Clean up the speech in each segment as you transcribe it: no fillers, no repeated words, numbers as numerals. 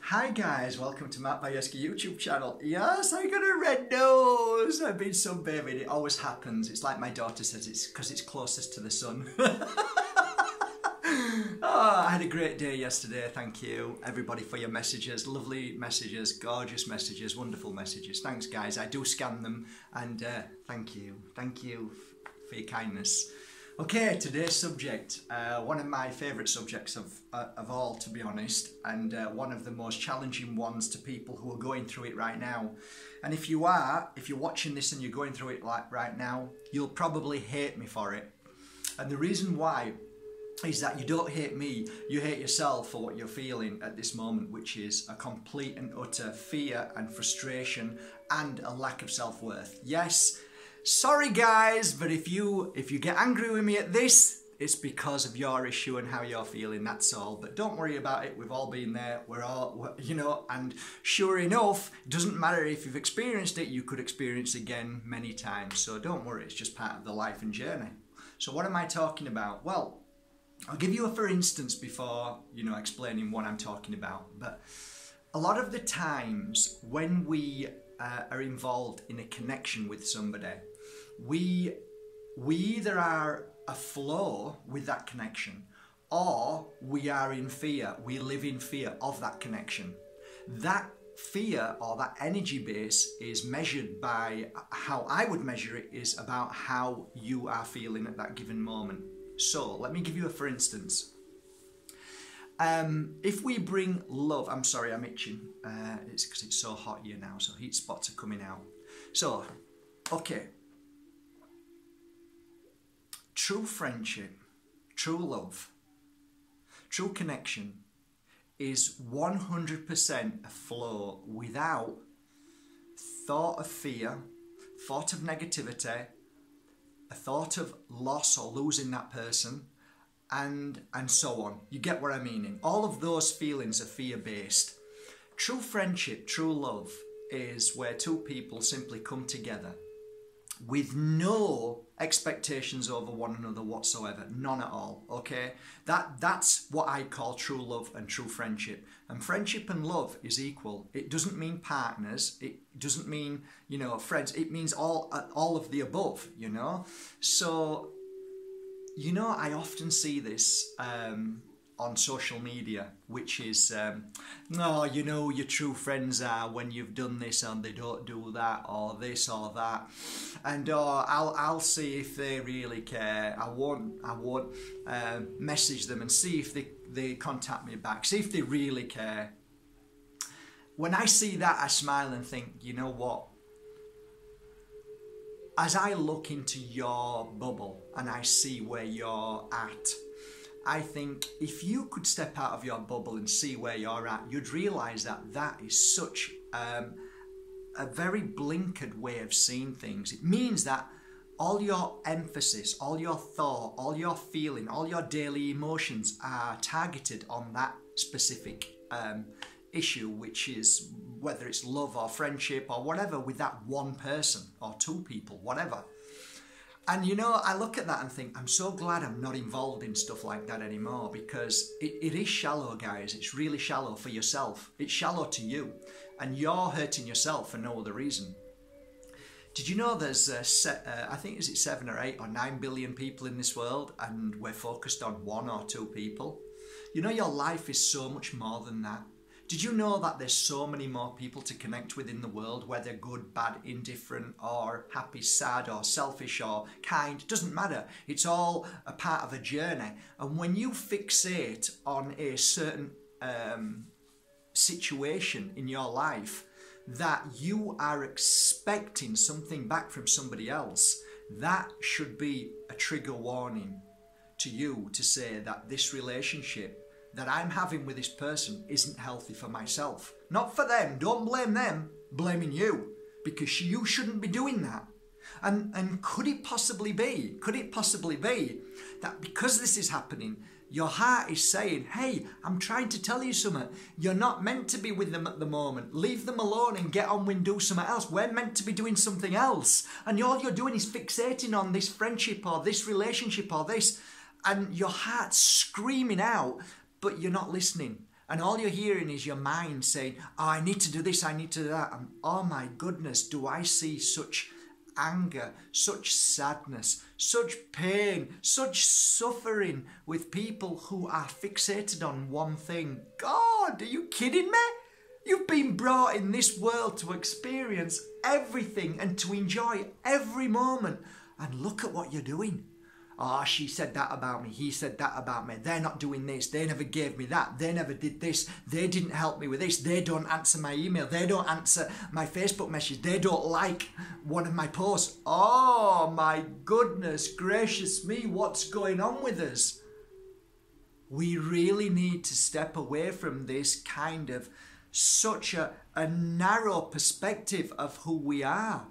Hi guys, welcome to Matt Majewski YouTube channel. Yes, I got a red nose. I've been sunbathing. It always happens. It's like my daughter says, it's because it's closest to the sun. Oh, I had a great day yesterday. Thank you everybody for your messages. Lovely messages, gorgeous messages, wonderful messages. Thanks guys. I do scan them and thank you. Thank you for your kindness. Okay, today's subject, one of my favourite subjects of all, to be honest, and one of the most challenging ones to people who are going through it right now. And if you're watching this and you're going through it like right now, you'll probably hate me for it. And the reason why is that you don't hate me, you hate yourself for what you're feeling at this moment, which is a complete and utter fear and frustration and a lack of self-worth. Yes. Sorry guys, but if you get angry with me at this, it's because of your issue and how you're feeling, that's all. But don't worry about it, we've all been there, we're all, you know, and sure enough, it doesn't matter if you've experienced it, you could experience it again many times. So don't worry, it's just part of the life and journey. So what am I talking about? Well, I'll give you a for instance before, you know, explaining what I'm talking about. But a lot of the times when we are involved in a connection with somebody, we either are aflow with that connection or we are in fear. We live in fear of that connection. That fear or that energy base is measured by how I would measure it is about how you are feeling at that given moment. So let me give you a for instance. If we bring love, I'm sorry, I'm itching. It's because it's so hot here now, so heat spots are coming out. So, okay. True friendship, true love, true connection is 100% a flow without thought of fear, thought of negativity, a thought of loss or losing that person, and so on. You get what I'm meaning? All of those feelings are fear-based. True friendship, true love is where two people simply come together with no expectations over one another whatsoever, none at all, okay? That's what I call true love and true friendship. And friendship and love is equal. It doesn't mean partners, it doesn't mean, you know, friends, it means all of the above, you know? So, you know, I often see this on social media, which is, no, you know, your true friends are when you've done this and they don't do that, or this or that, and I'll see if they really care. I won't message them and see if they contact me back, see if they really care. When I see that, I smile and think, you know what? As I look into your bubble and I see where you're at, I think if you could step out of your bubble and see where you're at, you'd realise that that is such a very blinkered way of seeing things. It means that all your emphasis, all your thought, all your feeling, all your daily emotions are targeted on that specific issue, which is whether it's love or friendship or whatever with that one person or two people, whatever. And you know, I look at that and think, I'm so glad I'm not involved in stuff like that anymore, because it is shallow, guys. It's really shallow for yourself. It's shallow to you. And you're hurting yourself for no other reason. Did you know there's, I think, is it 7 or 8 or 9 billion people in this world, and we're focused on 1 or 2 people? You know, your life is so much more than that. Did you know that there's so many more people to connect with in the world, whether good, bad, indifferent, or happy, sad, or selfish, or kind? It doesn't matter. It's all a part of a journey. And when you fixate on a certain situation in your life that you are expecting something back from somebody else, that should be a trigger warning to you to say that this relationship that I'm having with this person isn't healthy for myself. Not for them. Don't blame them. Blaming you. Because you shouldn't be doing that. And could it possibly be that because this is happening, your heart is saying, hey, I'm trying to tell you something. You're not meant to be with them at the moment. Leave them alone and get on and do something else. We're meant to be doing something else. And all you're doing is fixating on this friendship or this relationship or this. And your heart's screaming out, but you're not listening. And all you're hearing is your mind saying, oh, I need to do this, I need to do that. And oh my goodness, do I see such anger, such sadness, such pain, such suffering with people who are fixated on one thing. God, are you kidding me? You've been brought in this world to experience everything and to enjoy every moment. And look at what you're doing. Oh, she said that about me. He said that about me. They're not doing this. They never gave me that. They never did this. They didn't help me with this. They don't answer my email. They don't answer my Facebook message. They don't like one of my posts. Oh, my goodness gracious me. What's going on with us? We really need to step away from this kind of such a narrow perspective of who we are.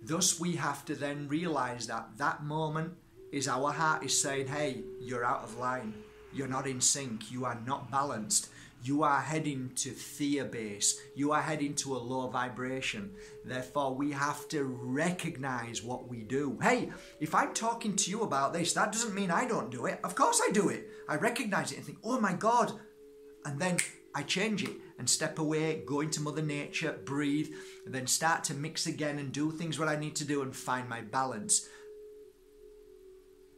Thus, we have to then realize that that moment is our heart is saying, hey, you're out of line. You're not in sync. You are not balanced. You are heading to fear base. You are heading to a low vibration. Therefore, we have to recognize what we do. Hey, if I'm talking to you about this, that doesn't mean I don't do it. Of course I do it. I recognize it and think, oh my God. And then I change it and step away, go into Mother Nature, breathe, and then start to mix again and do things what I need to do and find my balance.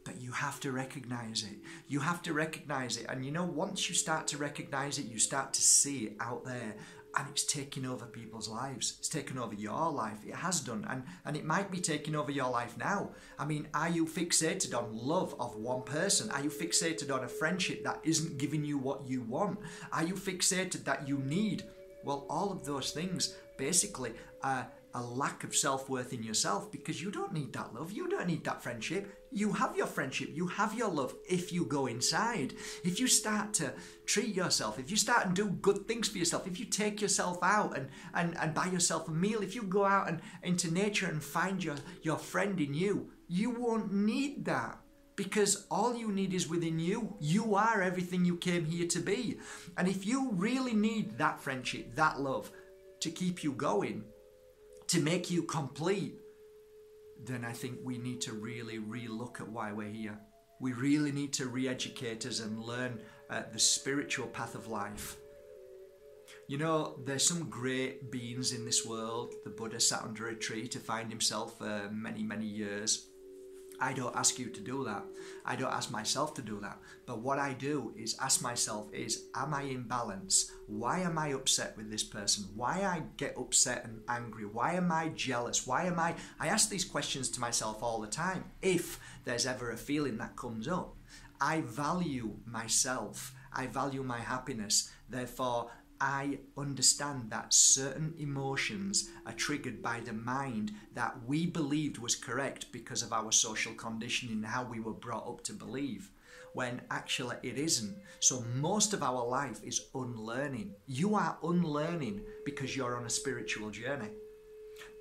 But you have to recognize it. You have to recognize it. And you know, once you start to recognize it, you start to see it out there. And it's taking over people's lives. It's taken over your life. It has done. And it might be taking over your life now. I mean, are you fixated on love of one person? Are you fixated on a friendship that isn't giving you what you want? Are you fixated that you need? Well, all of those things basically are a lack of self-worth in yourself, because you don't need that love. You don't need that friendship. You have your friendship. You have your love if you go inside. If you start to treat yourself, if you start and do good things for yourself, if you take yourself out and buy yourself a meal, if you go out and into nature and find your friend in you, you won't need that. Because all you need is within you. You are everything you came here to be. And if you really need that friendship, that love to keep you going, to make you complete, then I think we need to really relook at why we're here. We really need to re-educate us and learn the spiritual path of life. You know, there's some great beings in this world. The Buddha sat under a tree to find himself for many, many years. I don't ask you to do that. I don't ask myself to do that. But what I do is ask myself is, am I in balance? Why am I upset with this person? Why I get upset and angry? Why am I jealous? I ask these questions to myself all the time. If there's ever a feeling that comes up, I value myself. I value my happiness. Therefore, I understand that certain emotions are triggered by the mind that we believed was correct because of our social conditioning and how we were brought up to believe, when actually it isn't. So most of our life is unlearning. You are unlearning because you're on a spiritual journey.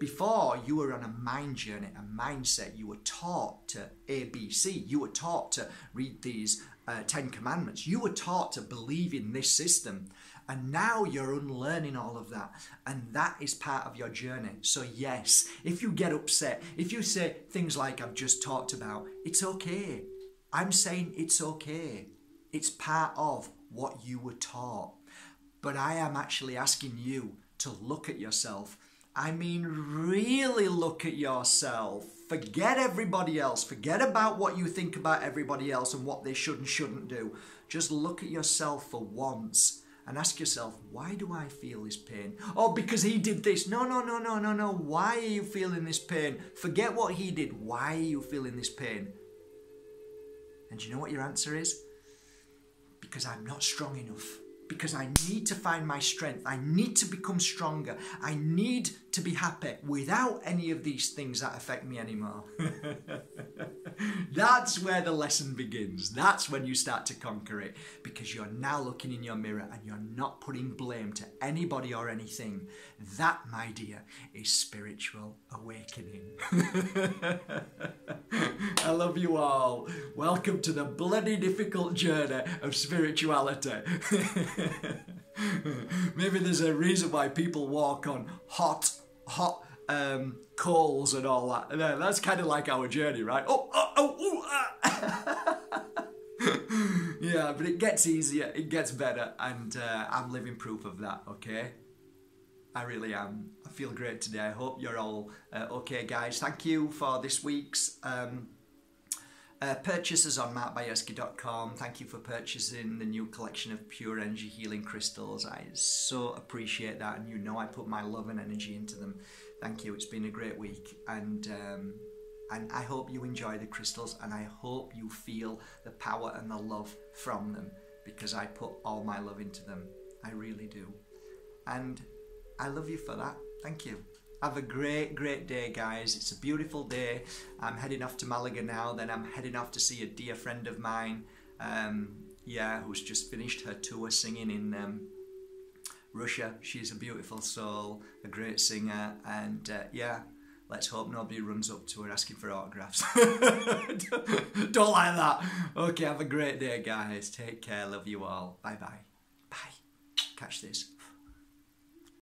Before, you were on a mind journey, a mindset. You were taught to ABC. You were taught to read these 10 commandments. You were taught to believe in this system. And now you're unlearning all of that. And that is part of your journey. So yes, if you get upset, if you say things like I've just talked about, it's okay. I'm saying it's okay. It's part of what you were taught. But I am actually asking you to look at yourself. I mean, really look at yourself. Forget everybody else. Forget about what you think about everybody else and what they should and shouldn't do. Just look at yourself for once. And ask yourself, why do I feel this pain? Oh, because he did this. No. Why are you feeling this pain? Forget what he did. Why are you feeling this pain? And do you know what your answer is? Because I'm not strong enough. Because I need to find my strength. I need to become stronger. I need to be happy without any of these things that affect me anymore. That's where the lesson begins. That's when you start to conquer it, because you're now looking in your mirror and you're not putting blame to anybody or anything. That, my dear, is spiritual awakening. I love you all. Welcome to the bloody difficult journey of spirituality. Maybe there's a reason why people walk on hot coals and all that. That's kind of like our journey, right? Yeah, but it gets easier, it gets better, and I'm living proof of that, okay? I really am. I feel great today. I hope you're all okay, guys. Thank you for this week's purchases on markbayersky.com. Thank you for purchasing the new collection of pure energy healing crystals. I so appreciate that, and you know I put my love and energy into them. Thank you. It's been a great week, and I hope you enjoy the crystals, and I hope you feel the power and the love from them, because I put all my love into them. I really do. And I love you for that. Thank you. Have a great, great day, guys. It's a beautiful day. I'm heading off to Malaga now. Then I'm heading off to see a dear friend of mine, who's just finished her tour singing in Russia. She's a beautiful soul, a great singer, and let's hope nobody runs up to her asking for autographs. Don't like that. Okay, have a great day, guys. Take care. Love you all. Bye-bye. Bye. Catch this.